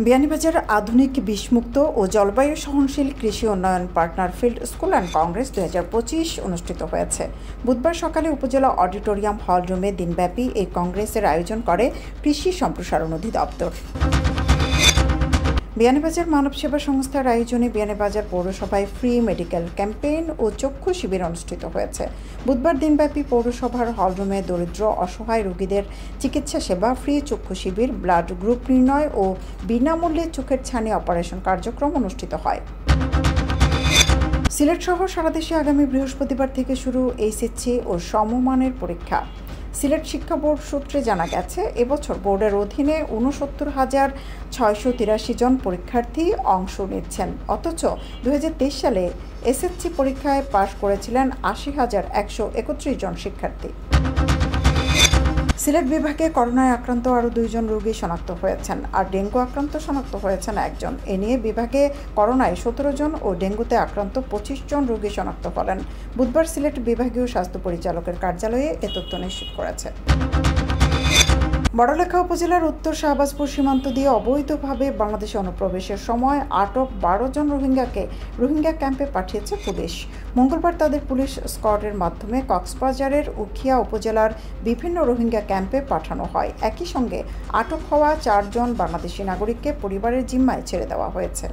বিয়ানীবাজার আধুনিক বিষমুক্ত ও জলবায়ু সহনশীল কৃষি উন্নয়ন partner field school and Congress 2025 অনুষ্ঠিত হয়েছে। বুধবার সকালে উপজেলা অডিটোরিয়াম হল রুমে দিনব্যাপী এই কংগ্রেসের আয়োজন করে কৃষি সম্প্রসারণ অধিদপ্তর। বিয়ানীবাজার মানব সেবা সংস্থার আয়োজনে বিয়ানীবাজার পৌরসভায় ফ্রি মেডিকেল ক্যাম্পেইন ও চক্ষু শিবির অনুষ্ঠিত হয়েছে। বুধবার দিনব্যাপী পৌরসভার হলরুমে দরিদ্র অসহায় রোগীদের চিকিৎসা সেবা, ফ্রি চক্ষু শিবির, ব্লাড গ্রুপ নির্ণয় ও বিনামূল্যে চোখের ছানি অপারেশন কার্যক্রম অনুষ্ঠিত হয়। সিলেট সহ সারা দেশে আগামী বৃহস্পতিবার থেকে শুরু এইচএসসি ও সমমানের পরীক্ষা। সিলেট শিক্ষা বোর্ড সূত্রে জানা গেছে, এবছর বোর্ডের অধীনে ৬৯,৬৮৩ জন পরীক্ষার্থী অংশ নিচ্ছেন। অথচ ২০২৩ সালে এসএসসি পরীক্ষায় পাশ করেছিলেন ৮০,১৩১ জন শিক্ষার্থী। সিলেট বিভাগে করোনায় আক্রান্ত আরও ২ জন রোগী শনাক্ত হয়েছেন, আর ডেঙ্গু আক্রান্ত শনাক্ত হয়েছেন ১ জন। এ নিয়ে বিভাগে করোনায় ১৭ জন ও ডেঙ্গুতে আক্রান্ত ২৫ জন রোগী শনাক্ত হলেন। বুধবার সিলেট বিভাগীয় স্বাস্থ্য পরিচালকের কার্যালয়ে এ তথ্য নিশ্চিত করেছে। বড়লেখা উপজেলার উত্তর শাহবাজপুর সীমান্ত দিয়ে অবৈধভাবে বাংলাদেশে অনুপ্রবেশের সময় আটক ১২ জন রোহিঙ্গাকে রোহিঙ্গা ক্যাম্পে পাঠিয়েছে পুলিশ। মঙ্গলবার তাদের পুলিশ স্কোয়াডের মাধ্যমে কক্সবাজারের উখিয়া উপজেলার বিভিন্ন রোহিঙ্গা ক্যাম্পে পাঠানো হয়। একই সঙ্গে আটক হওয়া ৪ জন বাংলাদেশি নাগরিককে পরিবারের জিম্মায় ছেড়ে দেওয়া হয়েছে।